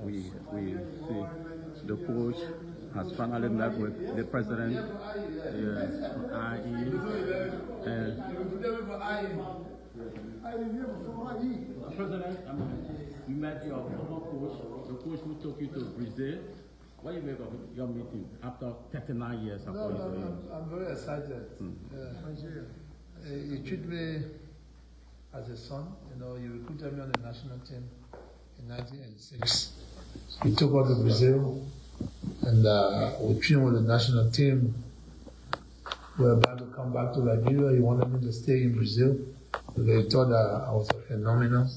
we see the coach has finally met with the president, IE, and President, you met your former coach, the coach who took you to Brazil. What do you make of your meeting after 39 years? I'm very excited. You treat me as a son. You know, you recruited me on the national team in 1986. We took out to Brazil, and we trained with the national team. We were about to come back to Liberia. He wanted me to stay in Brazil. They thought that I was phenomenal.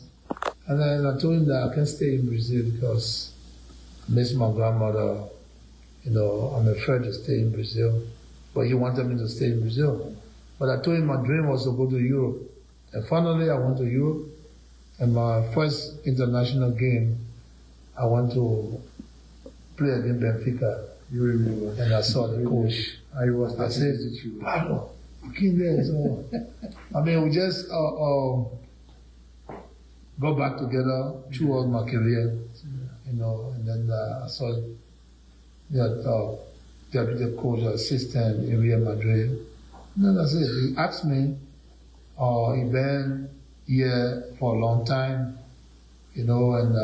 And then I told him that I can't stay in Brazil because I miss my grandmother. You know, I'm afraid to stay in Brazil. But he wanted me to stay in Brazil. But I told him my dream was to go to Europe. And finally I went to Europe. And my first international game, I went to play against Benfica. You remember? And I saw the coach. I said, Paulo, you came there. So, I mean, we just got back together throughout my career, you know, and then I saw that deputy coach, assistant in Real Madrid. And then that's it. He asked me, he been here for a long time, you know, and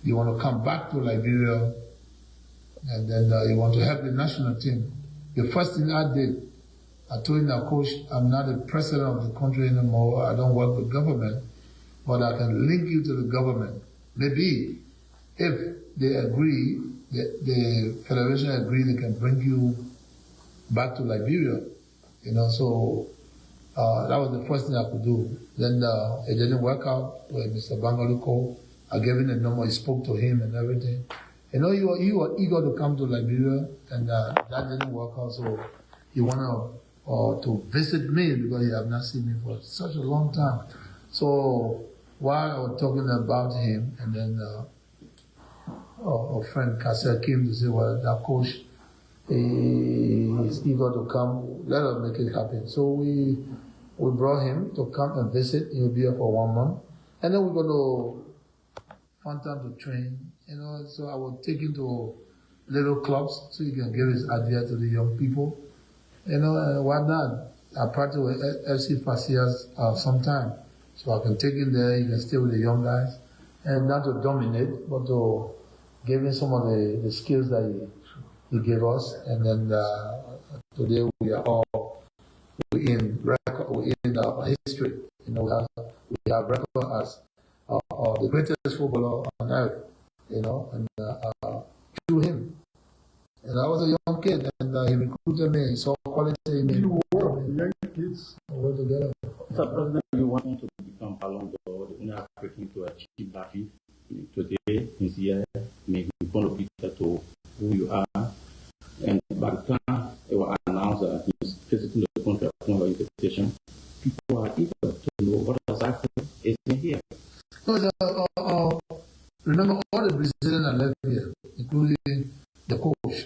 you want to come back to Liberia, and then you want to help the national team. The first thing I did, I told him that, Coach, I'm not the president of the country anymore. I don't work with government, but I can link you to the government. Maybe if they agree, the federation agree, they can bring you back to Liberia. You know, so that was the first thing I could do. Then it didn't work out with Mr. Bangaluko. I gave him the number, I spoke to him and everything. You know, you were eager to come to Liberia, and that didn't work out, so he wanted to visit me because he had not seen me for such a long time. So while I was talking about him, and then a friend Cassel came to say, well, that coach is eager to come, let us make it happen. So we brought him to come and visit. He'll be here for 1 month. And then we're going to find time to train, you know. So I will take him to little clubs so he can give his idea to the young people. You know, and why not? I practice with FC Facias sometime. So I can take him there, he can stay with the young guys. And not to dominate, but to give him some of the skills that he gave us. And then today we are all in history. You know, we have record as the greatest footballer on earth, you know, and through him. And I was a young kid, and he recruited me, he saw quality in me. You were young kids. We were together. So, President, you want to become along the only African to achieve that feat. Today, he's here, maybe going to be to who you are. And by the time it was announced that he's visiting the country upon your invitation, people are eager to know what exactly is in here. No, remember all the Brazilians that left here, including the coach.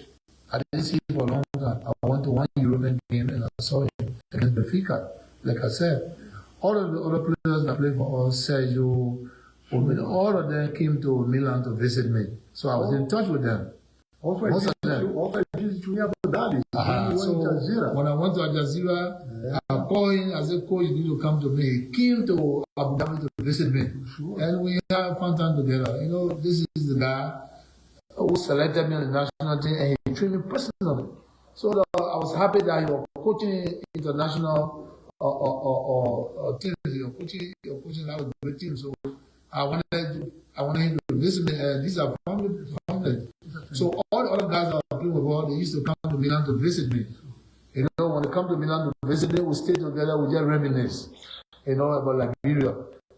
I didn't see him for a long time. I went to one European game and I saw him against Benfica. Like I said, all of the other players that played for us, Sergio, all of them came to Milan to visit me. So I was in touch with them. Also, most of them. So when I went to Al Jazeera, I called him, I said, Coach, you need to come to me. He came to Abu Dhabi to visit me. Sure. And we had fun time together. You know, this is the guy who selected me on the national team, and he trained me personally. So I was happy that he was coaching international teams. You're coaching that with great team. So I wanted him to visit me, and these are family. So all the other guys that I played with, they used to come to Milan to visit me. You know, when they come to Milan to visit me, we stay together, we just reminisce, you know, about Liberia.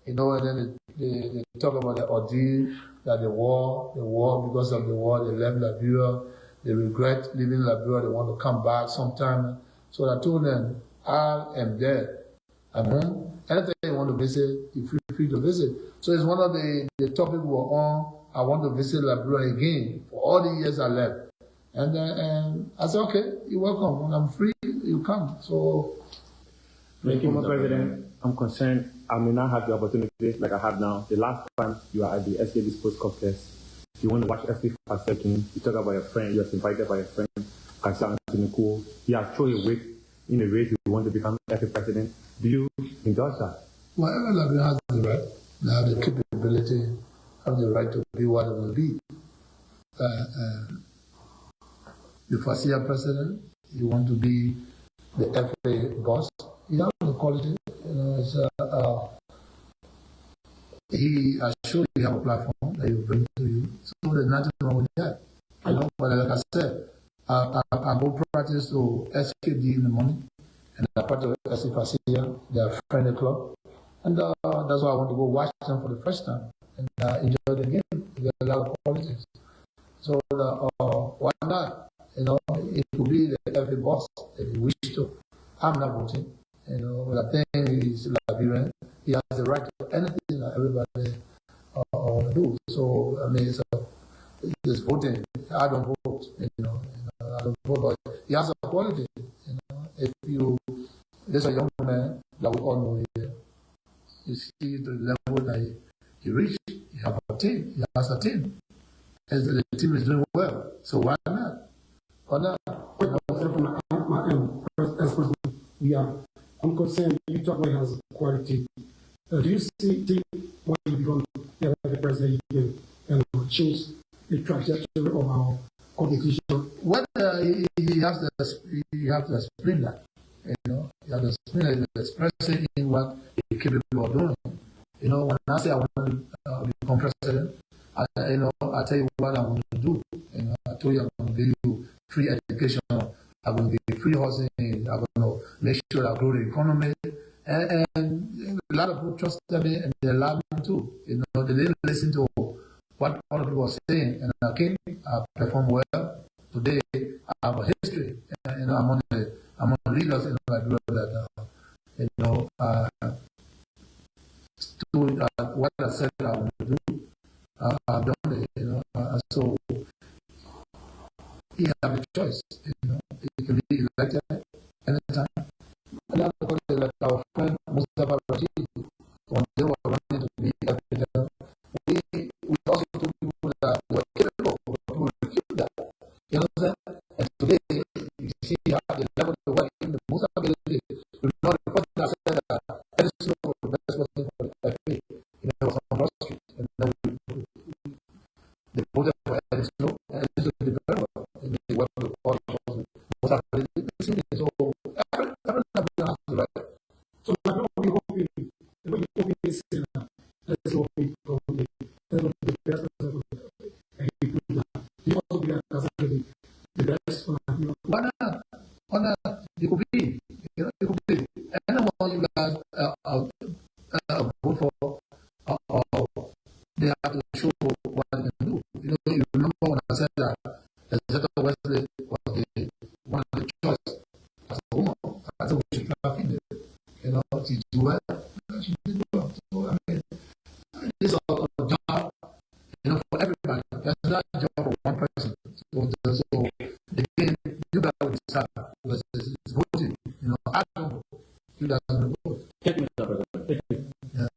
You know, and then they talk about the ordeal, that the war, because of the war, they left Liberia, they regret leaving Liberia, they want to come back sometime. So I told them, I am there. I'm home. Anytime you want to visit, you feel free to visit. So it's one of the topics we were on. I want to visit Liberia again for all the years I left. And I said, okay, you're welcome. When I'm free, you come. So, Thank you, Mr. President. I'm concerned I may not have the opportunity like I have now. The last time you were at the SKB Sports Complex, You want to watch FC for a second, you talk about your friend, you're invited by your friend, Cool. He has chosen a weight in a race you want to become FA president. Do you endorse that? Well, everyone has the right, they have the capability, have the right to be what they want to be. The first year president, you want to be the FA boss, you have the quality, I surely have a platform that you bring to you, so there's nothing wrong with that. But like I said, I go practice to SKD in the morning, and I practice SFACIA, their friendly club, and that's why I want to go watch them for the first time and enjoy the game. There's a lot of qualities. So why not? It could be the FA boss if you wish to. I'm not voting. But I think he's Liberian. He has the right to anything that everybody do. So I mean, it's voting. I don't vote. I don't vote, but he has a quality. If there's a young man that we all know here. You see the level that he reached. He has a team. He has a team. And the team is doing well. So why not? Why not? I'm concerned you talk about has quality. Do you think when you become the president, you can change the trajectory of our competition? Well, you have to explain that. You have to explain that, expressing in what you're capable of doing. When I say I want to become president, I tell you what I want to do. I told you I'm going to give you free education. I'm going to give you free housing. I'm going to make sure I grow the economy. And a lot of people trusted me and they allowed me to. They didn't listen to what other people were saying. And I came, I performed well. Today, I have a history. And I'm on the leaders in Liberia that, what I said I want to do. I've done it, so he have a choice, he can be elected anytime. And I thought that our friend Mustafa Rashid, when they were running to be elected, we also told people that were capable, but we refused that. You know what I'm saying? And today, you see how the level of work in the Mustafa ability, we not the person that said that Edison was the best person for the FA. Was on Wall Street, and then they voted for Edison, and Edison did very well. And they worked with all the most so everything has the right. So like what we hoping, what you hoping is that's what we probably that's what the best and you also be the best one. Why not? You could be. You could be. Anyone you guys vote for, they have to show what they can do. You remember when I said that Exeter Wesley was one of the choice as a woman. I said we should have female. She did well. She did well. So I mean, this is a job, for everybody. That's not a job for one person. So again, you guys will decide because it's voting. I don't vote. You guys don't vote. Thank you, Mr. President. Thank you. Yeah.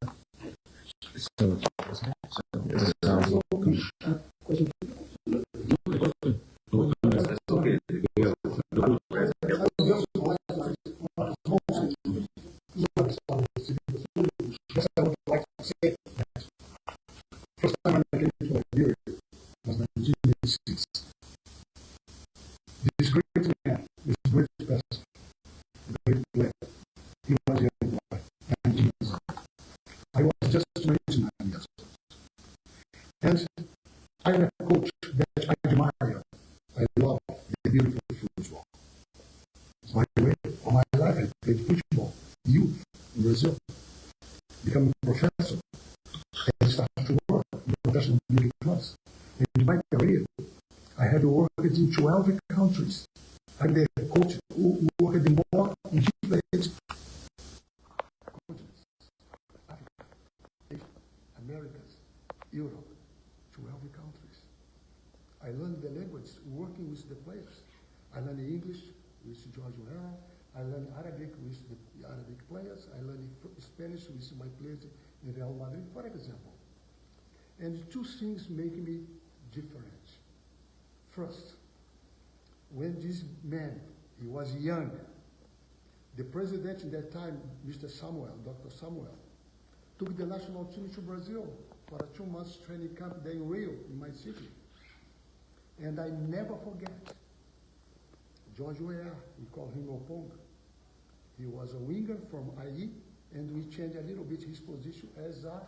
First time I came to Liberia was 1986. This great man, this great person, great player, he was young boy, 19 years old. I was just 29 years old. And I am a coach that I admire. I love the beautiful football. By the way, all my life I played football, youth in Brazil, become a professor, and started to work in professional league clubs. And in my career, I had worked in 12 countries. I'm the coach who worked in more in different continents. Africa, Asia, Americas, Europe, 12 countries. I learned the language working with the players. I learned English with George Weah. I learned Arabic with the Arabic players. I learned Spanish with my players in Real Madrid, for example. And two things make me different. First, when this man, he was young, the president at that time, Mr. Samuel, Dr. Samuel, took the national team to Brazil for a 2-month training camp there in Rio, in my city. And I never forget George Weah, we call him Opong. He was a winger from IE, and we changed a little bit his position as a